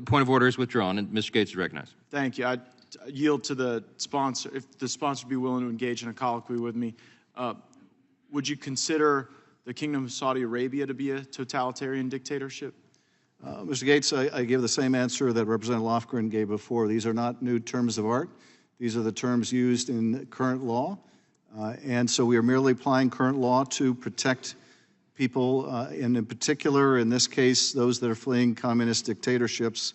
The point of order is withdrawn, and Mr. Gaetz is recognized. Thank you. I yield to the sponsor. If the sponsor would be willing to engage in a colloquy with me, would you consider the Kingdom of Saudi Arabia to be a totalitarian dictatorship? Mr. Gaetz, I give the same answer that Representative Lofgren gave before. These are not new terms of art. These are the terms used in current law. And so we are merely applying current law to protect people, and in particular, in this case, those that are fleeing communist dictatorships.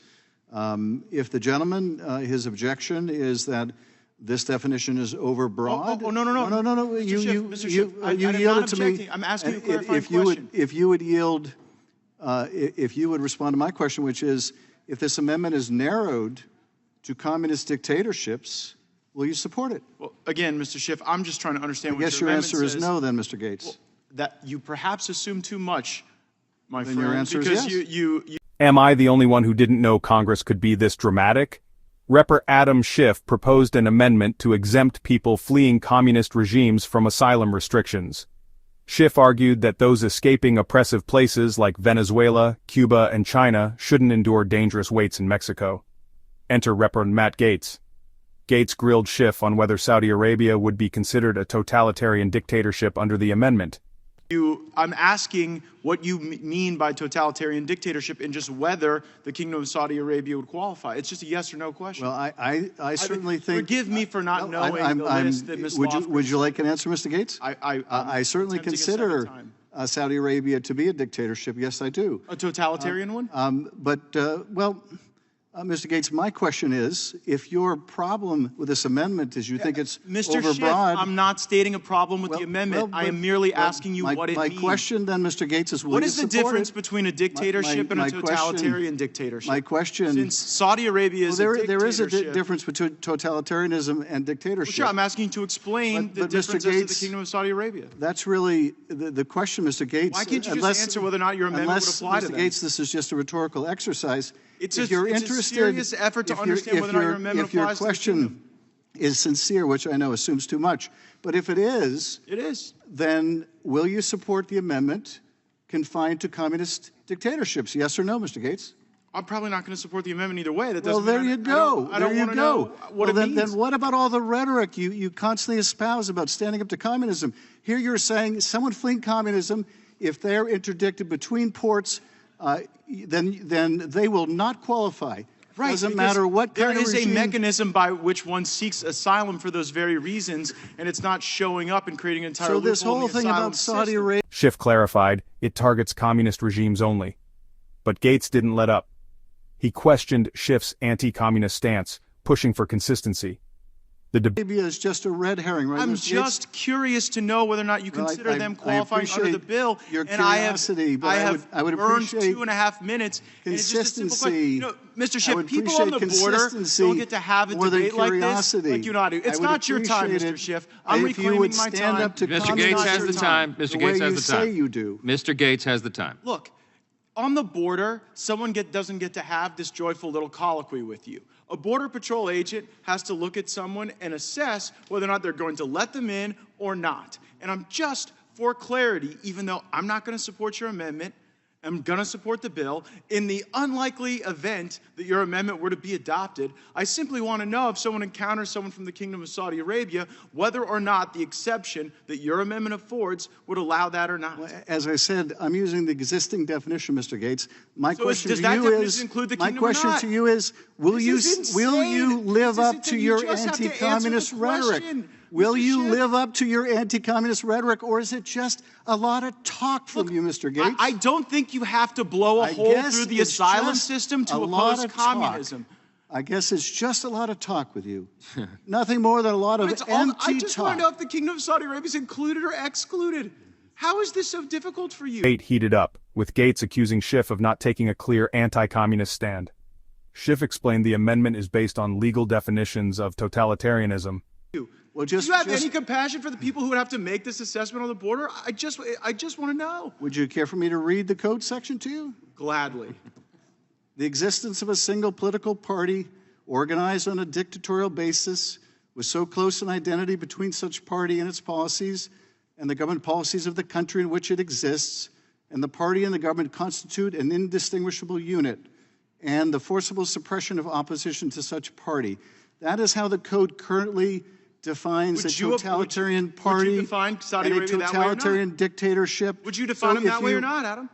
If the gentleman, his objection is that this definition is overbroad. No. Mr. Schiff, You yielded to me. I'm asking you a clarifying question. If you would yield, if you would respond to my question, which is, if this amendment is narrowed to communist dictatorships, will you support it? Well, again, Mr. Schiff, I'm just trying to understand what I guess your answer is no, then, Mr. Gaetz. Well, that you perhaps assume too much, my then friend. Your answer because is yes. Am I the only one who didn't know Congress could be this dramatic? Rep. Adam Schiff proposed an amendment to exempt people fleeing communist regimes from asylum restrictions. Schiff argued that those escaping oppressive places like Venezuela, Cuba, and China shouldn't endure dangerous waits in Mexico. Enter Rep. Matt Gaetz. Gaetz grilled Schiff on whether Saudi Arabia would be considered a totalitarian dictatorship under the amendment. I'm asking what you mean by totalitarian dictatorship and just whether the Kingdom of Saudi Arabia would qualify. It's just a yes or no question. Well, I certainly think... Forgive me for not knowing the list that Ms. Lofgren... Would you like an answer, Mr. Gaetz? I certainly consider Saudi Arabia to be a dictatorship. Yes, I do. A totalitarian one? Mr. Gaetz, my question is, if your problem with this amendment is you think it's Mr. overbroad... Schiff, I'm not stating a problem with the amendment. I am merely asking you what it means. My question then, Mr. Gaetz, is what is the difference between a dictatorship and a totalitarian dictatorship? My question... Since Saudi Arabia is a dictatorship... There is a difference between totalitarianism and dictatorship. Well, sure, I'm asking you to explain the differences of the Kingdom of Saudi Arabia. That's really the question, Mr. Gaetz. Why can't you just answer whether or not your amendment would apply to them? Mr. Gaetz, this is just a rhetorical exercise. It's a serious effort to understand whether or not your amendment applies to the If your question is sincere, which I know assumes too much, but if it is, then will you support the amendment confined to communist dictatorships? Yes or no, Mr. Gaetz? I'm probably not going to support the amendment either way. That well, doesn't there you go. I don't want to know what it means. Then what about all the rhetoric you constantly espouse about standing up to communism? Here you're saying someone fleeing communism, if they're interdicted between ports, then they will not qualify. Right, doesn't matter what kind of regime. There is a mechanism by which one seeks asylum for those very reasons, and it's not showing up and creating an entire loophole in the asylum So this whole thing about Saudi Arabia... Schiff clarified, it targets communist regimes only. But Gaetz didn't let up. He questioned Schiff's anti-communist stance, pushing for consistency. Arabia is just a red herring, right? I'm just curious to know whether or not you consider them qualifying under the bill. Your curiosity, I have burned burned 2.5 minutes. Consistency. Mr. Schiff, people on the border don't get to have a debate like this, like you and I do. It's not your time, Mr. Schiff. I'm reclaiming my time. Mr. Gaetz has the time. Mr. Gaetz has the time. You do. Mr. Gaetz has the time. Look, on the border, someone doesn't get to have this joyful little colloquy with you. A Border Patrol agent has to look at someone and assess whether or not they're going to let them in or not. And I'm just, for clarity, even though I'm not going to support your amendment, I'm going to support the bill. In the unlikely event that your amendment were to be adopted, I simply want to know if someone encounters someone from the Kingdom of Saudi Arabia, whether or not the exception that your amendment affords would allow that or not. Well, as I said, I'm using the existing definition, Mr. Gaetz. My question to you is, will you live up to your anti-communist rhetoric? Will you live up to your anti-communist rhetoric, or is it just a lot of talk from you, Mr. Gaetz? I don't think you have to blow a hole through the asylum system to oppose communism. I guess it's just a lot of talk with you. Nothing more than a lot of empty talk. I just want to know if the Kingdom of Saudi Arabia is included or excluded. How is this so difficult for you? Debate heated up, with Gaetz accusing Schiff of not taking a clear anti-communist stand. Schiff explained the amendment is based on legal definitions of totalitarianism. Well, do you have any compassion for the people who would have to make this assessment on the border? I just want to know. Would you care for me to read the code section to you? Gladly. The existence of a single political party organized on a dictatorial basis with so close an identity between such party and its policies and the government policies of the country in which it exists, and the party and the government constitute an indistinguishable unit, and the forcible suppression of opposition to such party. That is how the code currently defines a totalitarian party would you define Saudi and a Arabia that way or not? totalitarian dictatorship. Would you define them that way or not, Adam?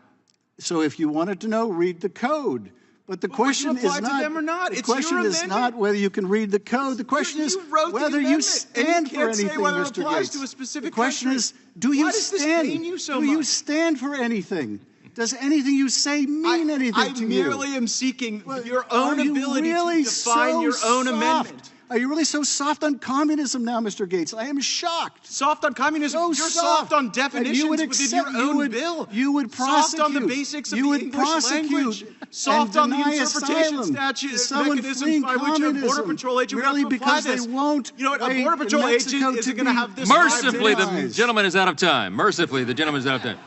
So if you wanted to know, read the code. But the question is not, to them or not? The question is not whether you can read the code. The question is whether you stand for anything, Mr. Gaetz. The question is, do you stand? Do you stand for anything? Does anything you say mean anything to you? I merely am seeking your own ability to define your own amendment. Are you really so soft on communism now, Mr. Gaetz? I am shocked. Soft on communism? You're soft on definitions within your own bill. You would prosecute. Soft on the basics of the English language. Soft on the interpretation statute mechanisms by which a Border Patrol agent would have to apply this. They won't. You know what? A Border Patrol agent isn't going to have this. Mercifully, the gentleman is out of time. Mercifully, the gentleman is out of time.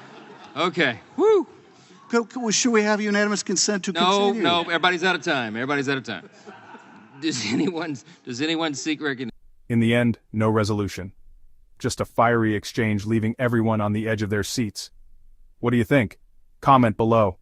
Okay. Woo. Should we have unanimous consent to continue? No, everybody's out of time. Everybody's out of time. Does anyone seek recognition? In the end, no resolution. Just a fiery exchange leaving everyone on the edge of their seats. What do you think? Comment below.